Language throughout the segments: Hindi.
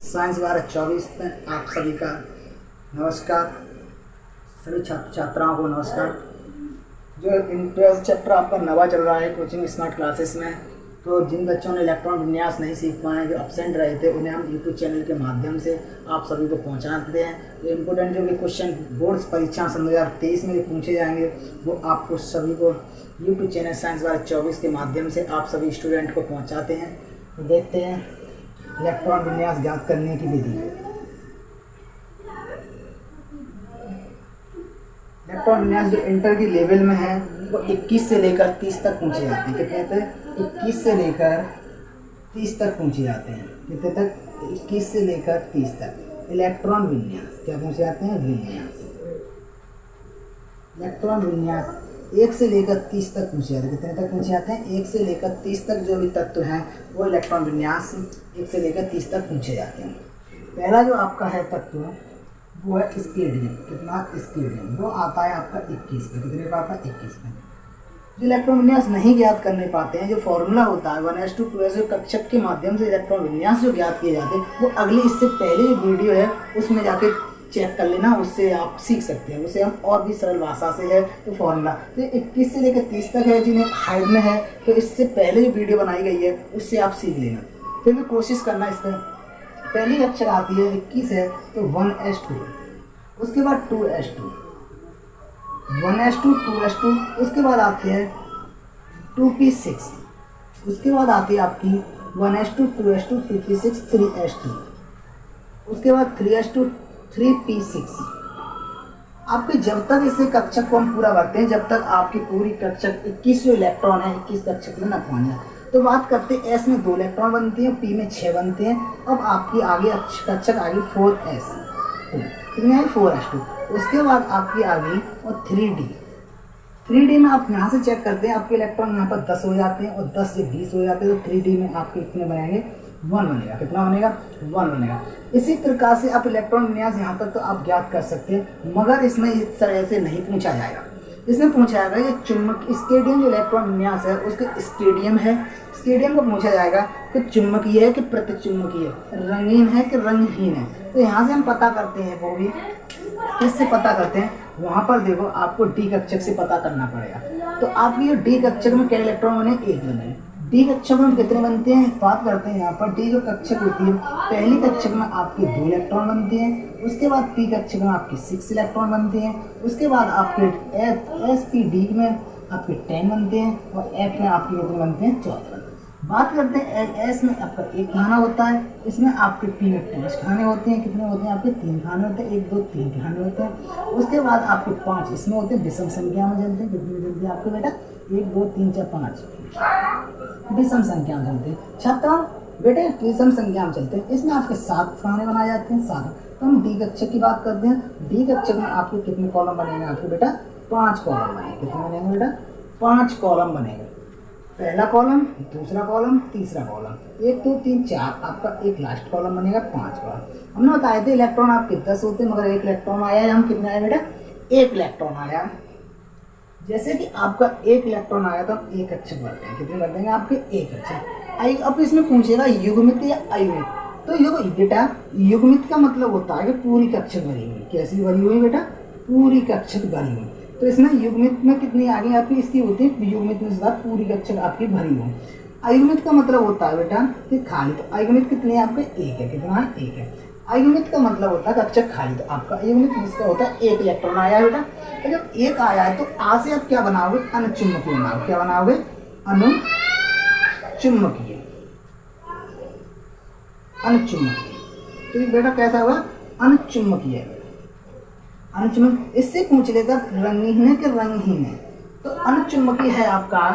साइंस 1224 में आप सभी का नमस्कार। सभी छात्र छात्राओं को नमस्कार। जो इंटरेस्ट चैप्टर आपका नवा चल रहा है कोचिंग स्मार्ट क्लासेस में, तो जिन बच्चों ने इलेक्ट्रॉन विन्यास नहीं सीख पाए, जो एब्सेंट रहे थे, उन्हें हम यूट्यूब चैनल के माध्यम से आप सभी को पहुंचाते हैं। तो इम्पोर्टेंट जो भी क्वेश्चन बोर्ड परीक्षा सन 2023 में जो पूछे जाएंगे वो आपको सभी को यूट्यूब चैनल साइंस 1224 के माध्यम से आप सभी स्टूडेंट को पहुँचाते हैं। तो देखते हैं इलेक्ट्रॉन विन्यास ज्ञात करने की विधि। इलेक्ट्रॉन विन्यास जो इंटर की लेवल में है वो 21 से लेकर 30 तक पूछे जाते हैं। कितने तक? 21 से लेकर 30 तक पूछे जाते हैं। कितने तक? 21 से लेकर 30 तक इलेक्ट्रॉन विन्यास क्या पूछे जाते हैं? विन्यास। इलेक्ट्रॉन विन्यास 1 से लेकर 30 तक पूछे जाते हैं। कितने तक पूछे जाते हैं? 1 से लेकर 30 तक जो भी तत्व हैं वो इलेक्ट्रॉन विन्यास 1 से लेकर 30 तक पूछे जाते हैं। पहला जो आपका है तत्व वो है स्केडियम। कितना? स्केडियम। वो आता है आपका 21 पे। कितने का आता है? 21 पे। जो इलेक्ट्रॉन विन्यास नहीं ज्ञात करने पाते हैं, जो फॉर्मूला होता है 1s2 2s, जो कक्षक के माध्यम से इलेक्ट्रॉन विन्यास जो ज्ञात किए जाते हैं वो अगली इससे पहले जो वीडियो है उसमें जाके चेक कर लेना, उससे आप सीख सकते हैं। उसे हम और भी सरल भाषा से है तो फॉर्मूला तो 21 से लेकर 30 तक है। जिन्हें हाइड में है तो इससे पहले जो वीडियो बनाई गई है उससे आप सीख लेना। फिर भी कोशिश करना। इसमें पहली अक्षर आती है 21 है तो 1s2, उसके बाद 2s2, 1s2 2s2, उसके बाद आती है 2p6, उसके बाद आती है आपकी 1s2 2s2 2p6 3s2, उसके बाद 3s2 3p6। आपके जब तक इसे कक्षक को हम पूरा करते हैं, जब तक आपकी पूरी कक्षक 21 जो इलेक्ट्रॉन है 21 कक्षक में न पहुँच जाए। तो बात करते हैं एस में 2 इलेक्ट्रॉन बनती हैं, पी में 6 बनते हैं। अब आपकी आगे कक्षक आ गई 4s, कितने आई? 4s2। उसके बाद आपकी आ गई और 3d में आप यहाँ से चेक करते हैं, आपके इलेक्ट्रॉन यहाँ पर 10 हो जाते हैं और 10 से 20 हो जाते हैं। तो 3d में आपके कितने बनेंगे? 1 बनेगा। कितना बनेगा? 1 बनेगा। इसी प्रकार से आप इलेक्ट्रॉन विन्यास यहाँ तक तो आप ज्ञात कर सकते हैं, मगर इसमें इस तरह से नहीं पूछा जाएगा। इसमें पूछा जाएगा ये चुंबक स्टेडियम जो इलेक्ट्रॉन विन्यास है उसके स्टेडियम है, स्टेडियम को पूछा जाएगा कि चुंबकीय है कि प्रतिचुंबकीय, रंगीन है कि रंगहीन है। तो यहाँ से हम पता करते हैं, वो भी किससे पता करते हैं? वहाँ पर देखो आपको डी कक्षक से पता करना पड़ेगा। तो आपकी डी कक्षक में क्या इलेक्ट्रॉन बने? 1 बने। डी कक्षक में कितने बनते हैं? बात करते हैं यहाँ पर। डी जो कक्षक होती है, पहली कक्षक में आपके 2 इलेक्ट्रॉन बनते हैं, उसके बाद पी कक्षक में आपके 6 इलेक्ट्रॉन बनते हैं, उसके बाद आपके एस पी डी में आपके 10 बनते हैं और एफ में आपके कितने बनते हैं? 14। बात करते हैं एस में आपका 1 खाना होता है, इसमें आपके पी में 5 खाने होते हैं। कितने होते हैं? आपके 3 खाने होते हैं। 1 2 3 खाने होते हैं। उसके बाद आपके 5 इसमें होते हैं, विषम संख्या में चलते हैं। कितने चलते हैं आपके बेटा? 1 2 3 4 5 विषम संख्या में चलते हैं। छात्रों बेटे विषम संख्या में चलते हैं। इसमें आपके 7 खाने बनाए जाते हैं, 7। तो हम डी कक्षक की बात करते हैं। डी कक्षक में आपके कितने कॉलम बनेंगे? आपके बेटा 5 कॉलम बनेंगे। कितने बनेंगे बेटा? 5 कॉलम बनेंगे। पहला कॉलम, दूसरा कॉलम, तीसरा कॉलम, 1 2 3 4, आपका एक लास्ट कॉलम बनेगा 5 कॉलम। हमने बताए थे इलेक्ट्रॉन आपके 10 होते हैं, मगर 1 इलेक्ट्रॉन आया है। हम कितना आया बेटा? 1 इलेक्ट्रॉन आया। जैसे कि आपका 1 इलेक्ट्रॉन आया तो हम 1 कक्षक भरते हैं। कितने भर देंगे? आपके 1 कक्षक। अब इसमें पूछेगा युग्मित या अयुग्मित। तो बेटा युग्मित का मतलब होता है कि पूरी कक्षक भरी हुई। कैसी भरी हुई बेटा? पूरी कक्षक भरी हुई। तो इसमें युग्मित में कितनी आगे आपकी इसकी होती है? युग्मित में पूरी कक्षक आपकी भरी हुई। अयुग्मित का मतलब होता है बेटा कि खाली। तो अयुग्मित कितने हैं आपके? 1 है। कितना है? 1 है। अयुग्मित का मतलब होता है कक्षक खाली। तो आपका अयुग्मित जिसका होता है 1 इलेक्ट्रॉन आया बेटा। तो जब 1 आया है तो आ से आप क्या बनाओगे? अनुचुंबकीय बनाओगे। क्या बनाओगे? अनुचुंबकीय। अनुचुंबकीय। तो बेटा कैसा हुआ? अनुचुंबकीय। अनुचुंबकीय। इससे पूछ लेगा रंगहीन है कि रंगहीन है। तो अनुचुंबकीय है आपका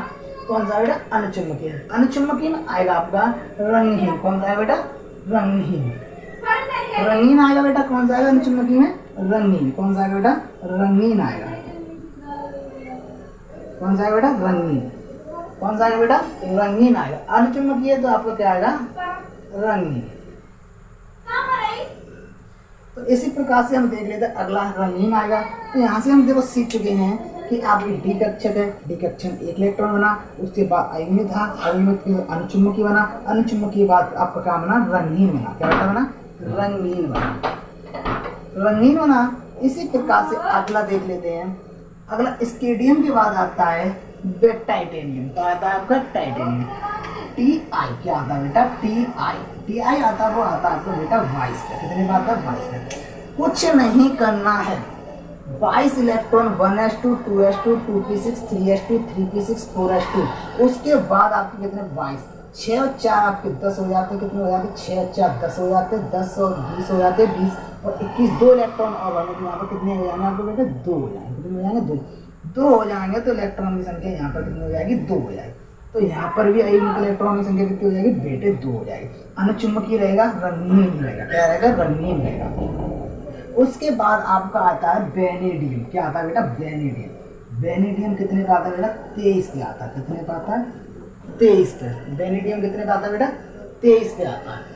कौन सा बेटा? अनुचुंबकीय। अनुचुंबकीय में आएगा आपका रंगहीन। कौन सा है बेटा? रंगहीन। रंगीन आएगा बेटा। कौन सा आएगा अनुचुंबकीय में? रंगीन। कौन सा आएगा बेटा? रंगीन आएगा। कौन सा आएगा बेटा? रंगीन। कौन सा आएगा बेटा? रंगीन आएगा। अनुचुंबकीय तो आपका क्या आएगा? रंगीन। तो इसी प्रकार से हम देख लेते हैं। अगला रंगीन आएगा। तो यहाँ से हम देखो सीख चुके हैं कि आपकी डी कक्षक है, डी कक्षक में 1 इलेक्ट्रॉन बना, उसके बाद अयुग्मित था, अयुग्मित अनुचुंबकीय बना, अनुचुंबकीय बाद आपका क्या बना? रंगीन बना। क्या बना? रंगीन बना, रंगीन बना। इसी प्रकार से अगला देख लेते हैं। अगला स्केडियम के बाद आता है टाइटेनियम। क्या आता है आपका? टाइटेनियम। टी आई क्या आता है बेटा? टी आई आता है, वो आता है आपका बेटा 22 का। कितने का आता है? 22 का। कुछ नहीं करना है, 22 electron 1s2 2s2 2p6 3s2 3p6 4s2। उसके बाद आपके कितने? 22। 6 और 4 आपके 10 हो जाते। कितने हो जाते? 6 और 4 10 हो जाते। 10 और 20 हो जाते। 20 और 21 2 इलेक्ट्रॉन और बने तो यहाँ पर कितने हो जाएंगे आपको बेटा? 2 हो जाएंगे। कितने हो जाएंगे? 2 हो जाएंगे। तो इलेक्ट्रॉन की संख्या यहाँ पर कितनी हो जाएगी? 2 हो जाएगी। तो यहाँ पर भी इलेक्ट्रॉन की संख्या कितनी हो जाएगी बेटे? 2 हो जाएगी। अनुचुंबकीय रहेगा, रंगीन रहेगा। क्या रहेगा? रंगीन रहेगा। उसके बाद आपका आता है वेनेडियम। क्या आता है बेटा? वेनेडियम। वेनेडियम कितने का आता है बेटा? 23 पे आता है। कितने का आता है? 23 पे। वेनेडियम कितने का आता है बेटा? 23 पे आता है।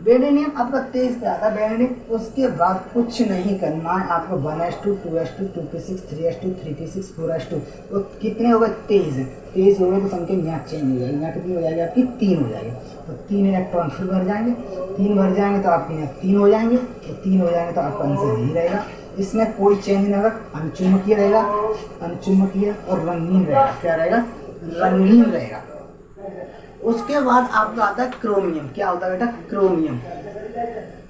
वेनेडियम आपका 23 पे आता है वेनेडियम। उसके बाद कुछ नहीं करना है आपको। 1s2 2s2 2p6 3s2 3p6 4s2। तो कितने हो गए? 23 हो गए। तो संख्या यहाँ चेंज हो जाएगी। यहाँ कितनी हो जाएगी आपकी? 3 हो जाएगी। तो 3 इलेक्ट्रॉन फिर भर जाएंगे। 3 भर जाएंगे तो आपके यहाँ 3 हो जाएंगे। तो 3 हो जाएंगे तो आपका आंसर यही रहेगा। इसमें कोई चेंज नहीं होगा। अनुचुंबकीय रहेगा, अनुचुंबकीय और रंगीन रहेगा। क्या रहेगा? रंगीन रहेगा। उसके बाद आपका आता है क्रोमियम। क्या होता है बेटा? क्रोमियम।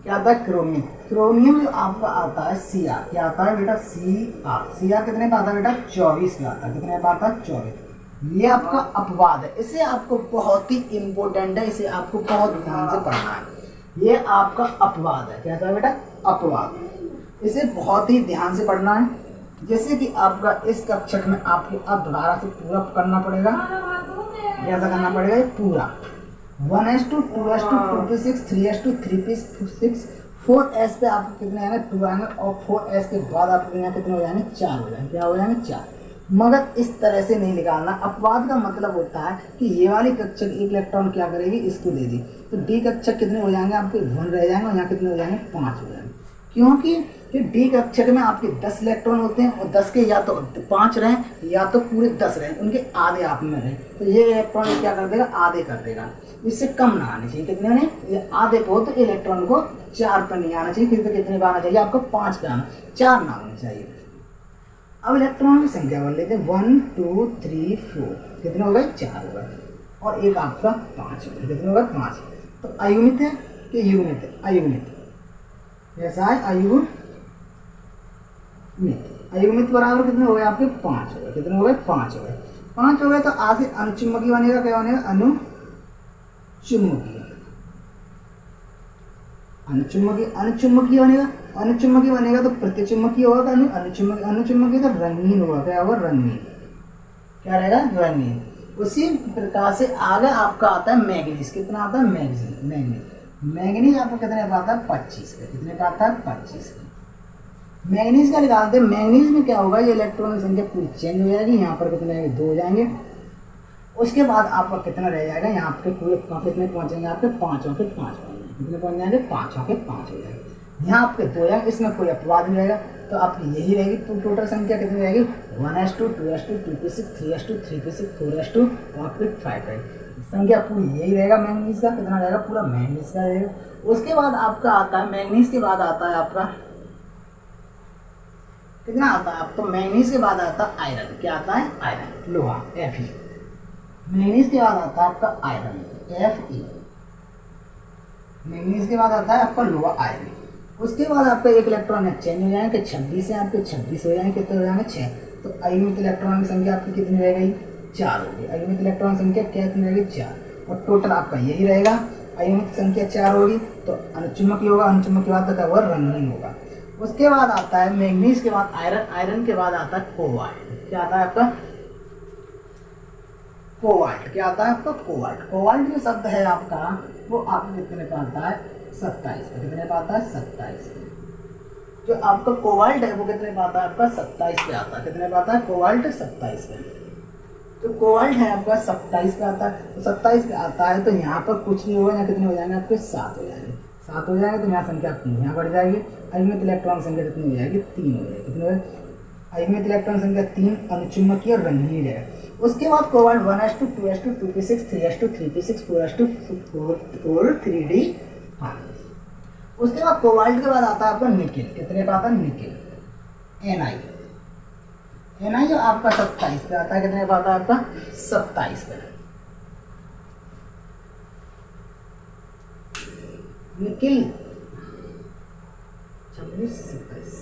क्या आता है? क्रोमियम। क्रोमियम जो आपका आता है Cr। क्या आता है बेटा? Cr कितने का आता है बेटा? 24 का आता है। कितने का आता है? 24। ये आपका अपवाद है। इसे आपको बहुत ही इंपॉर्टेंट है, इसे आपको बहुत ध्यान से पढ़ना है। ये आपका अपवाद है। क्या है बेटा? अपवाद। इसे बहुत ही ध्यान से पढ़ना है। जैसे कि आपका इस कक्षक में आपको अब दोबारा से पूरा करना पड़ेगा। कैसा करना पड़ेगा? ये पूरा 1s2 2s2 2p6 3s2 3p6 4s पे आपको कितने आएंगे? 2 आएंगे। और 4s के बाद आपके यहाँ कितने हो जाएंगे? 4 हो जाएंगे। क्या हो जाएंगे? 4। मगर इस तरह से नहीं निकालना। अपवाद का मतलब होता है कि ये वाली कक्षक एक इलेक्ट्रॉन क्या करेगी? इसको दे दी। तो डी कक्षक कितने हो जाएंगे? आपके 1 रह जाएंगे। और यहाँ कितने हो जाएंगे? 5 हो जाएंगे। क्योंकि डी कक्षक में आपके 10 इलेक्ट्रॉन होते हैं और 10 के या तो 5 रहें या तो पूरे 10 रहें, उनके आधे आप में रहें। तो ये इलेक्ट्रॉन क्या कर देगा? आधे कर देगा। इससे कम ना आने चाहिए। कितने ने? ये आधे पे हो तो इलेक्ट्रॉन को 4 पर नहीं आना चाहिए। फिर तो कितने पे आना चाहिए? आपको 5 पे आना, 4 ना होना चाहिए। अब इलेक्ट्रॉन की संख्या बढ़ लेते हैं। 1 2 3 4 कितने हो गए? 4 हो गए। और एक आपका 5 हो गया। कितने हो गए? 5। तो अयुग्मित है कि युग्मित है? अयुग्मित। ऐसा है अयुग्मित। अयुग्मित बराबर कितने हो गए आपके? 5 हो गए। कितने हो गए? 5 हो गए। 5 हो गए तो आज से अनुचुंबकीय बनेगा। क्या बनेगा? अनुचुंबकीय। अनुचुंबकीय बनेगा। अनुचुंबकीय बनेगा तो प्रतिचुंबकीय होगा। अनुचुंबकीय तो रंगीन होगा। क्या होगा? रंगीन। क्या रहेगा? रंगीन। उसी प्रकार से आगे आपका आता है मैग्नीज। कितना आता है? मैग्नीज आपको कितने का आता है? 25 पे। कितने का आता है? 25 पे। मैग्नीज का निकालते हैं। मैग्नीज में क्या होगा? ये इलेक्ट्रॉन की संख्या पूरी चेंज हो जाएगी। यहाँ पर कितने आएंगे? 2 हो जाएंगे। उसके बाद आपका कितना रह जाएगा? यहाँ पे पूरे कितने पहुँचेंगे? आपके 5 के 5 पहुँचेंगे। कितने पहुँच जाएंगे? 5 के 5 हो जाएंगे। यहाँ आपके 2 जाएंगे। इसमें कोई अपवाद नहीं रहेगा। तो आपकी यही रहेगी। टोटल संख्या कितनी रहेगी? 1s2 2s2 2p6 3s2 3p6 4s2 और आपके 5 रहेगी। संख्या पूरी यही रहेगा। मैग्नीज का कितना रहेगा? पूरा मैग्नीज का रहेगा। उसके बाद आपका आता है मैग्नीज के बाद आता है आपका कितना आता है? आपको मैग्नीज के बाद आता है आयरन। क्या आता है? आयरन, लोहा, Fe। मैग्नीज के बाद आता है आपका आयरन, Fe। मैग्नीज के बाद आता है आपका लोहा, आयरन। उसके बाद आपका एक इलेक्ट्रॉन चेंज हो जाएंगे। 26 से आपके 26 हो जाएंगे। कितने हो जाएंगे? 6। तो अयुग्मित इलेक्ट्रॉन की संख्या आपकी कितनी रह गई? 4 होगी। अयुग्मित इलेक्ट्रॉन संख्या क्या कितनी रहेगी? 4। और टोटल आपका यही रहेगा। अयुग्मित संख्या 4 होगी तो अनुचुंबकीय होगा। अनुचुंबकीय बाद तक वह रंगीन होगा। उसके बाद आता है मैग्नीज के बाद आयरन। आयरन के बाद आता है कोबाल्ट। क्या आता है आपका? कोबाल्ट। क्या आता है आपका? कोबाल्ट। कोबाल्ट जो शब्द है आपका वो आपको कितने पे आता है? 27 पे। कितने पे आता है? 27 पे। जो आपका कोबाल्ट है वो कितने पे आता है? आपका 27 पे आता है। कितने पे आता है? कोबाल्ट 27 पे। तो कोबाल्ट है आपका 27 पे आता है। तो 27 पे आता है तो यहाँ पर कुछ नहीं होगा। यहाँ कितने हो जाएंगे? आपके 7 हो जाएंगे। 7 हो जाएंगे तो यहाँ संख्या आपकी यहाँ बढ़ जाएगी। अयुग्मित इलेक्ट्रॉन संख्या कितनी हो जाएगी? 3 हो जाएगी। कितने हो? अयुग्मित इलेक्ट्रॉन संख्या 3, अनुचुंबकीय और रंगीन है। उसके बाद cobalt 1s2 2s2 2p6 3s2 3p6 4s2 4 3d। हाँ, उसके बाद कोबाल्ट के बाद आता है आपका निकिल। कितने का आता है? निकिल Ni जो आपका 27 पे आता है। कितने का आता है आपका? 27 पे। निकिल 26 27,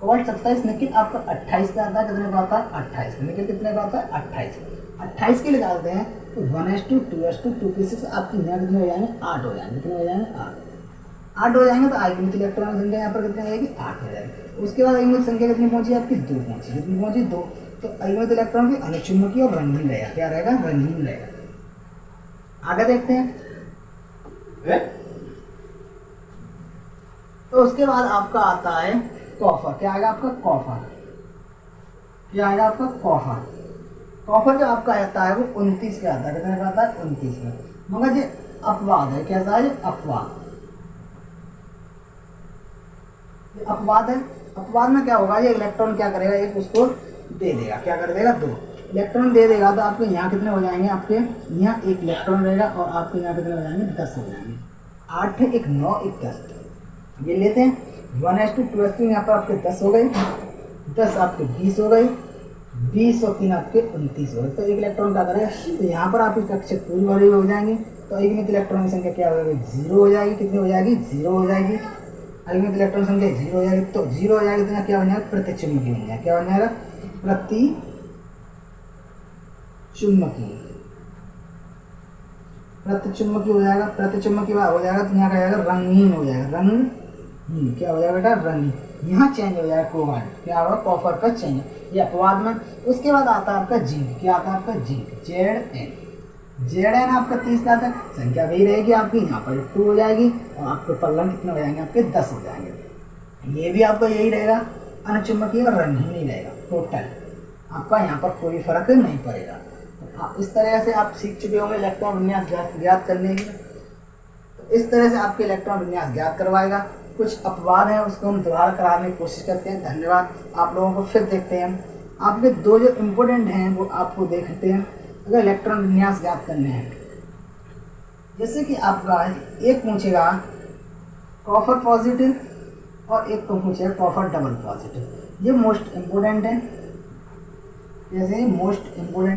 कोबाल्ट 27, निकिल आपका 28 पे आता है। कितने का आता है? 28 पे। निकिल कितने का आता है? 28 पे। 28 के लिए डालते हैं तो 1s2 2s2 2p6 आपकी यहाँ कितने हो जाएंगे? 8 हो जाएंगे। कितने हो जाएंगे? 8 हो जाएंगे। तो आयुर्मित इलेक्ट्रॉन की संख्या यहाँ पर कितनी आएगी? 8 हो जाएगी। उसके बाद आयुर्मित संख्या कितनी पहुंची? आपकी 2 पहुंची। कितनी पहुंची? 2। तो आयुर्मित इलेक्ट्रॉन की अनुचुंबकीय और रंगीन रहेगा। क्या रहेगा? रंगीन रहेगा। आगे देखते हैं। तो उसके बाद आपका आता है कॉपर। क्या आएगा आपका? कॉपर। क्या आएगा आपका? कॉपर। कॉपर जो आपका आता है वो 29 पे आता है। कितने पे आता है? 29 पे। मगर ये अपवाद है। कैसा है? अपवाद। अपवाद है। अपवाद में क्या होगा? ये इलेक्ट्रॉन क्या करेगा? एक उसको दे देगा। क्या कर देगा? 2 इलेक्ट्रॉन दे देगा। तो आपके यहाँ कितने हो जाएंगे? आपके यहाँ 1 इलेक्ट्रॉन रहेगा और आपके यहाँ कितने हो जाएंगे? 10 हो जाएंगे। 8 1 9 1 10। ये लेते हैं 1s2 2s2, यहाँ पर आपके 10 हो गए। 10 आपके 20 हो गए। 20 और 3 आपके 29 हो गए। तो 1 इलेक्ट्रॉन क्या करेगा? तो यहाँ पर आपकी कक्षा पूरी भरी हो जाएंगी। तो अयुग्मित इलेक्ट्रॉन की संख्या क्या हो जाएगी? 0 हो जाएगी। कितनी हो जाएगी? 0 हो जाएगी। अयुग्मित इलेक्ट्रॉन संख्या 0 हो जाएगी। तो 0 हो जाएगी तो क्या बन जाएगा? प्रतिचुंबकीय बन जाएगा। क्या बन जाएगा? प्रतिचुंबकीय हो जाएगा। प्रतिचुंबकीय हो जाएगा तो यहाँ क्या हो जाएगा? रंगीन हो जाएगा। रंगीन। क्या हो जाएगा बेटा? रंगीन। यहाँ चेंज हो जाएगा कोबाल्ट। क्या होगा? कॉपर का चेंज। ये अपवाद में। उसके बाद आता है आपका जिंक। क्या आता है आपका? जिंक। Zn आपका 30 का आता है। संख्या वही रहेगी आपकी। यहाँ पर 2 हो जाएगी और आपके पल्लन कितने हो जाएंगे? आपके 10 हो जाएंगे। ये भी आपका यही रहेगा, अनुचुंबकीय और रंगीन ही रहेगा। टोटल आपका यहाँ पर कोई फर्क नहीं पड़ेगा। तो इस तरह से आप सीख चुके होंगे इलेक्ट्रॉन विन्यास ज्ञात करने की। तो इस तरह से आपके इलेक्ट्रॉन विन्यास ज्ञात करवाएगा। कुछ अपवाद है उसको हम दोबारा कराने की कोशिश करते हैं। धन्यवाद। आप लोगों को फिर देखते हैं। आपके 2 जो इम्पोर्टेंट हैं वो आपको देखते हैं अगर इलेक्ट्रॉन विन्यास ज्ञात करने हैं। जैसे कि आपका एक पूछेगा कॉपर पॉजिटिव और एक को पूछेगा कॉपर डबल पॉजिटिव। ये मोस्ट इम्पोर्टेंट है। जैसे मोस्ट इम्पोर्टेंट